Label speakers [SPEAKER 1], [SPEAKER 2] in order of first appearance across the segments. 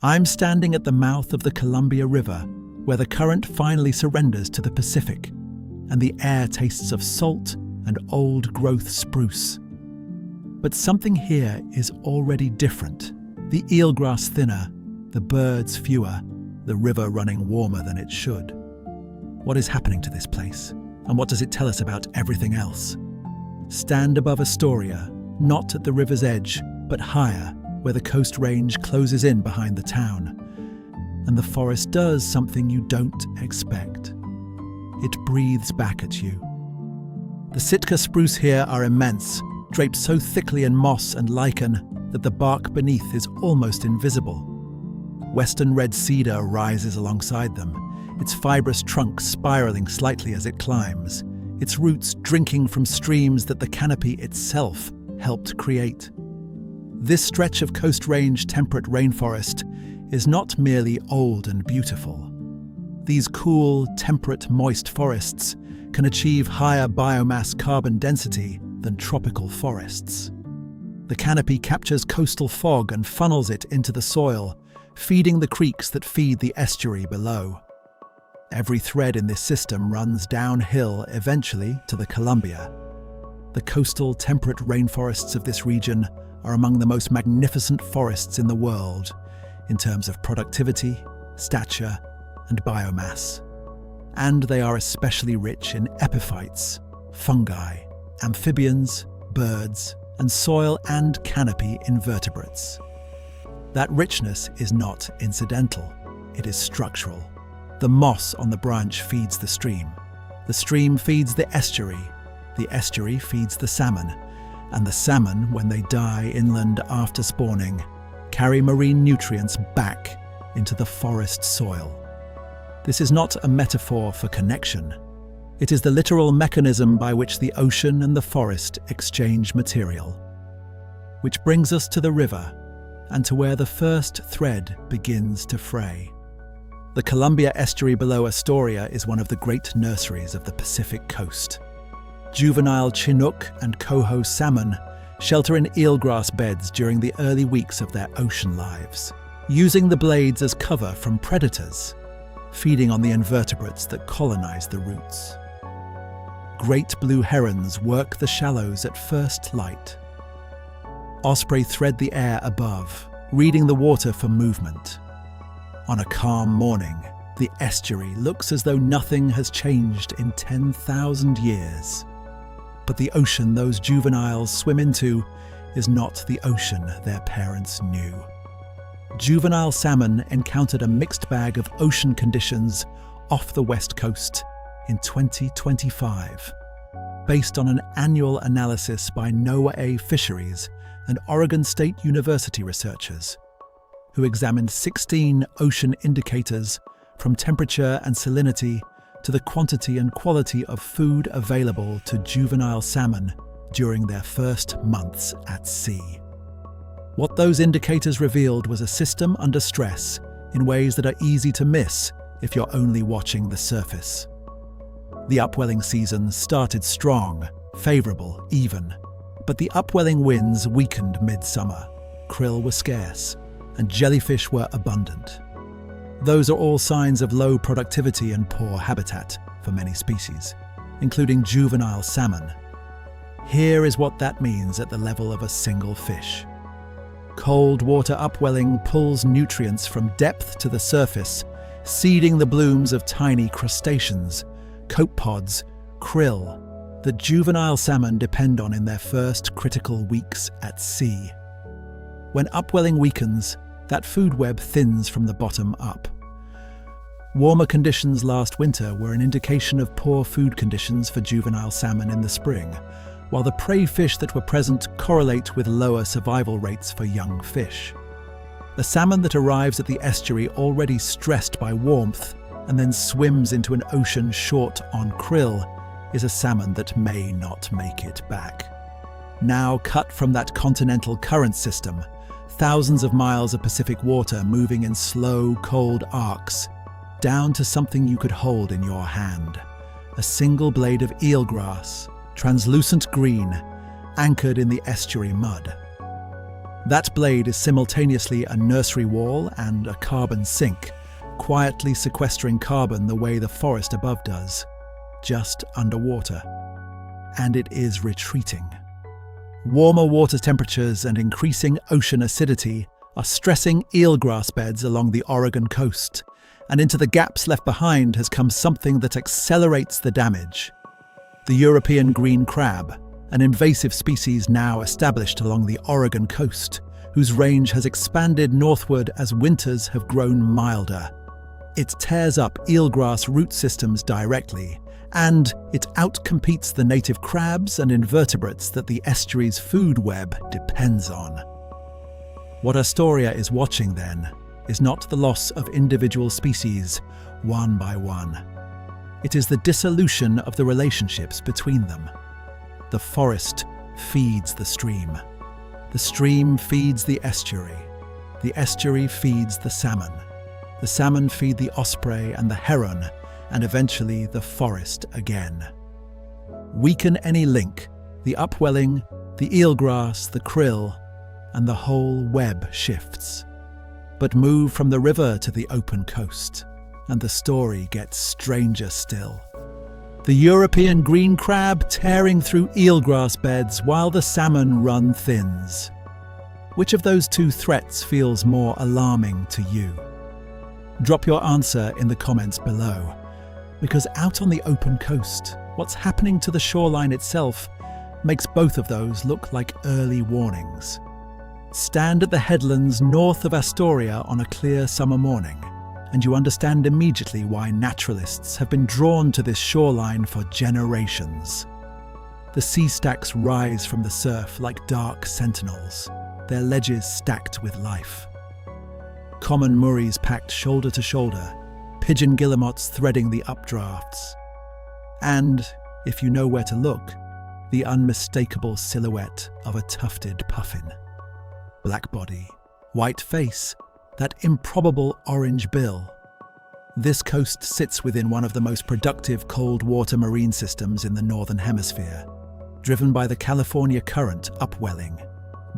[SPEAKER 1] I'm standing at the mouth of the Columbia River, where the current finally surrenders to the Pacific, and the air tastes of salt and old-growth spruce. But something here is already different. The eelgrass thinner, the birds fewer, the river running warmer than it should. What is happening to this place? And what does it tell us about everything else? Stand above Astoria, not at the river's edge, but higher, where the coast range closes in behind the town. And the forest does something you don't expect. It breathes back at you. The Sitka spruce here are immense, draped so thickly in moss and lichen that the bark beneath is almost invisible. Western red cedar rises alongside them, its fibrous trunk spiraling slightly as it climbs, its roots drinking from streams that the canopy itself helped create. This stretch of Coast Range temperate rainforest is not merely old and beautiful. These cool, temperate, moist forests can achieve higher biomass carbon density than tropical forests. The canopy captures coastal fog and funnels it into the soil, feeding the creeks that feed the estuary below. Every thread in this system runs downhill eventually to the Columbia. The coastal temperate rainforests of this region are among the most magnificent forests in the world in terms of productivity, stature, and biomass. And they are especially rich in epiphytes, fungi, amphibians, birds, and soil and canopy invertebrates. That richness is not incidental, it is structural. The moss on the branch feeds the stream feeds the estuary feeds the salmon, and the salmon, when they die inland after spawning, carry marine nutrients back into the forest soil. This is not a metaphor for connection. It is the literal mechanism by which the ocean and the forest exchange material. Which brings us to the river, and to where the first thread begins to fray. The Columbia estuary below Astoria is one of the great nurseries of the Pacific coast. Juvenile Chinook and coho salmon shelter in eelgrass beds during the early weeks of their ocean lives, using the blades as cover from predators, feeding on the invertebrates that colonize the roots. Great blue herons work the shallows at first light. Osprey thread the air above, reading the water for movement. On a calm morning, the estuary looks as though nothing has changed in 10,000 years. But the ocean those juveniles swim into is not the ocean their parents knew. Juvenile salmon encountered a mixed bag of ocean conditions off the west coast in 2025, based on an annual analysis by NOAA Fisheries and Oregon State University researchers, who examined 16 ocean indicators from temperature and salinity to the quantity and quality of food available to juvenile salmon during their first months at sea. What those indicators revealed was a system under stress in ways that are easy to miss if you're only watching the surface. The upwelling season started strong, favourable, even, but the upwelling winds weakened midsummer, krill were scarce, and jellyfish were abundant. Those are all signs of low productivity and poor habitat for many species, including juvenile salmon. Here is what that means at the level of a single fish. Cold water upwelling pulls nutrients from depth to the surface, seeding the blooms of tiny crustaceans, copepods, krill, that juvenile salmon depend on in their first critical weeks at sea. When upwelling weakens, that food web thins from the bottom up. Warmer conditions last winter were an indication of poor food conditions for juvenile salmon in the spring, while the prey fish that were present correlate with lower survival rates for young fish. The salmon that arrives at the estuary already stressed by warmth and then swims into an ocean short on krill is a salmon that may not make it back. Now cut from that continental current system, thousands of miles of Pacific water moving in slow, cold arcs, down to something you could hold in your hand. A single blade of eelgrass, translucent green, anchored in the estuary mud. That blade is simultaneously a nursery wall and a carbon sink, quietly sequestering carbon the way the forest above does, just underwater. And it is retreating. Warmer water temperatures and increasing ocean acidity are stressing eelgrass beds along the Oregon coast, and into the gaps left behind has come something that accelerates the damage. The European green crab, an invasive species now established along the Oregon coast, whose range has expanded northward as winters have grown milder. It tears up eelgrass root systems directly, and it outcompetes the native crabs and invertebrates that the estuary's food web depends on. What Astoria is watching, then, is not the loss of individual species one by one. It is the dissolution of the relationships between them. The forest feeds the stream. The stream feeds the estuary. The estuary feeds the salmon. The salmon feed the osprey and the heron, and eventually the forest again. Weaken any link, the upwelling, the eelgrass, the krill, and the whole web shifts. But move from the river to the open coast, and the story gets stranger still. The European green crab tearing through eelgrass beds while the salmon run thins. Which of those two threats feels more alarming to you? Drop your answer in the comments below, because out on the open coast, what's happening to the shoreline itself makes both of those look like early warnings. Stand at the headlands north of Astoria on a clear summer morning, and you understand immediately why naturalists have been drawn to this shoreline for generations. The sea stacks rise from the surf like dark sentinels, their ledges stacked with life. Common murreys packed shoulder to shoulder, pigeon guillemots threading the updrafts. And, if you know where to look, the unmistakable silhouette of a tufted puffin. Black body, white face, that improbable orange bill. This coast sits within one of the most productive cold water marine systems in the Northern Hemisphere, driven by the California current upwelling,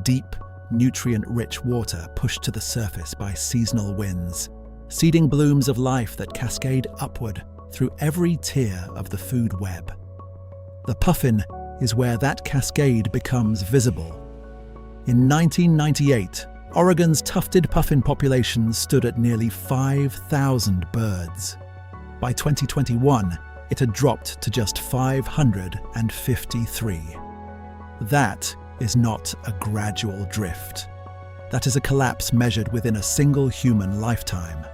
[SPEAKER 1] deep, nutrient-rich water pushed to the surface by seasonal winds, seeding blooms of life that cascade upward through every tier of the food web. The puffin is where that cascade becomes visible. In 1998, Oregon's tufted puffin population stood at nearly 5,000 birds. By 2021, it had dropped to just 553. That is not a gradual drift. That is a collapse measured within a single human lifetime.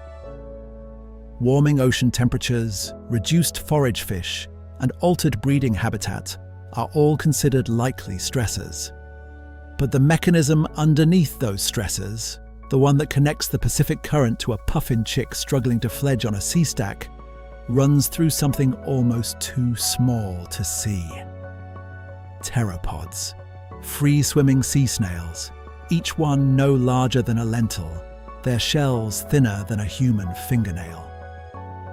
[SPEAKER 1] Warming ocean temperatures, reduced forage fish, and altered breeding habitat are all considered likely stressors. But the mechanism underneath those stressors, the one that connects the Pacific current to a puffin chick struggling to fledge on a sea stack, runs through something almost too small to see. Pteropods. Free-swimming sea snails, each one no larger than a lentil, their shells thinner than a human fingernail.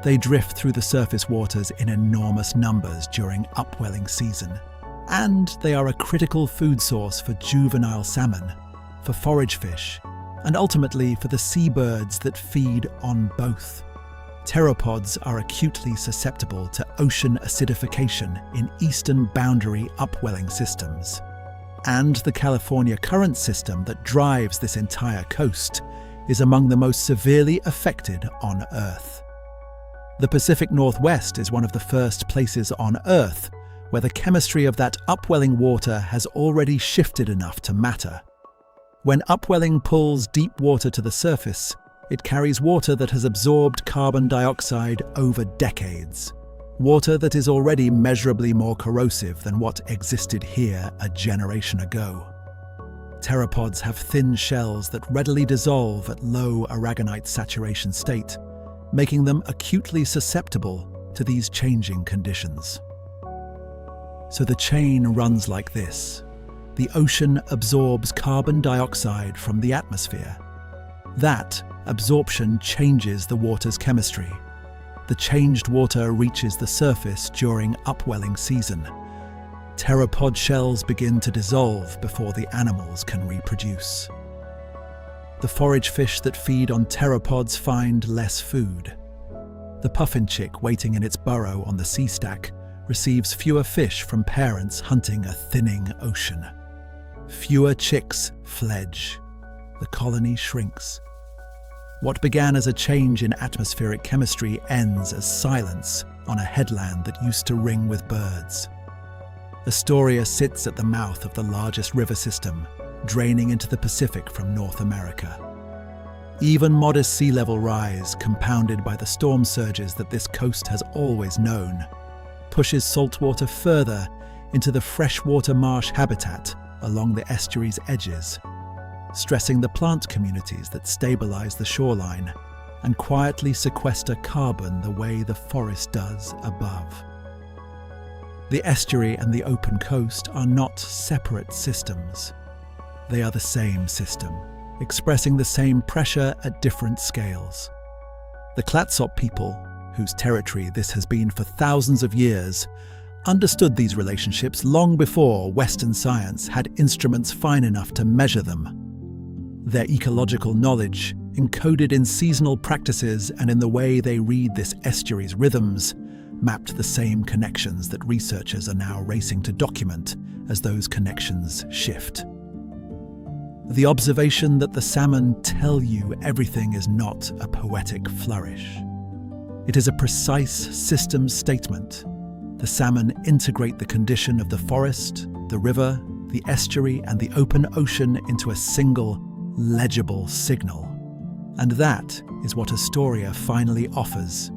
[SPEAKER 1] They drift through the surface waters in enormous numbers during upwelling season, and they are a critical food source for juvenile salmon, for forage fish, and ultimately for the seabirds that feed on both. Pteropods are acutely susceptible to ocean acidification in eastern boundary upwelling systems. And the California current system that drives this entire coast is among the most severely affected on Earth. The Pacific Northwest is one of the first places on Earth where the chemistry of that upwelling water has already shifted enough to matter. When upwelling pulls deep water to the surface, it carries water that has absorbed carbon dioxide over decades. Water that is already measurably more corrosive than what existed here a generation ago. Pteropods have thin shells that readily dissolve at low aragonite saturation state, making them acutely susceptible to these changing conditions. So the chain runs like this. The ocean absorbs carbon dioxide from the atmosphere. That absorption changes the water's chemistry. The changed water reaches the surface during upwelling season. Pteropod shells begin to dissolve before the animals can reproduce. The forage fish that feed on pteropods find less food. The puffin chick waiting in its burrow on the sea stack receives fewer fish from parents hunting a thinning ocean. Fewer chicks fledge. The colony shrinks. What began as a change in atmospheric chemistry ends as silence on a headland that used to ring with birds. Astoria sits at the mouth of the largest river system, draining into the Pacific from North America. Even modest sea level rise, compounded by the storm surges that this coast has always known, pushes saltwater further into the freshwater marsh habitat along the estuary's edges, stressing the plant communities that stabilize the shoreline and quietly sequester carbon the way the forest does above. The estuary and the open coast are not separate systems. They are the same system, expressing the same pressure at different scales. The 𝐒𝐡𝐢𝐻𝐵 people, whose territory this has been for thousands of years, understood these relationships long before Western science had instruments fine enough to measure them. Their ecological knowledge, encoded in seasonal practices and in the way they read this estuary's rhythms, mapped the same connections that researchers are now racing to document as those connections shift. The observation that the salmon tell you everything is not a poetic flourish. It is a precise systems statement. The salmon integrate the condition of the forest, the river, the estuary, and the open ocean into a single, legible signal. And that is what Astoria finally offers.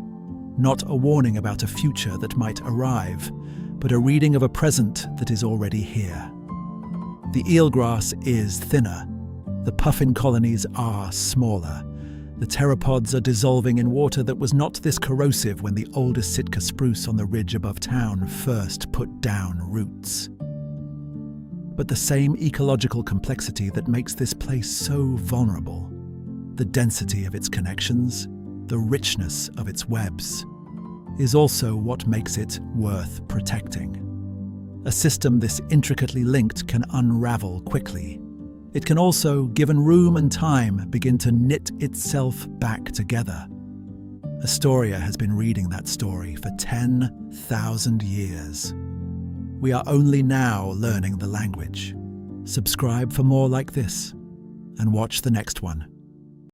[SPEAKER 1] Not a warning about a future that might arrive, but a reading of a present that is already here. The eelgrass is thinner. The puffin colonies are smaller. The pteropods are dissolving in water that was not this corrosive when the oldest Sitka spruce on the ridge above town first put down roots. But the same ecological complexity that makes this place so vulnerable, the density of its connections, the richness of its webs, is also what makes it worth protecting. A system this intricately linked can unravel quickly. It can also, given room and time, begin to knit itself back together. Astoria has been reading that story for 10,000 years. We are only now learning the language. Subscribe for more like this, and watch the next one.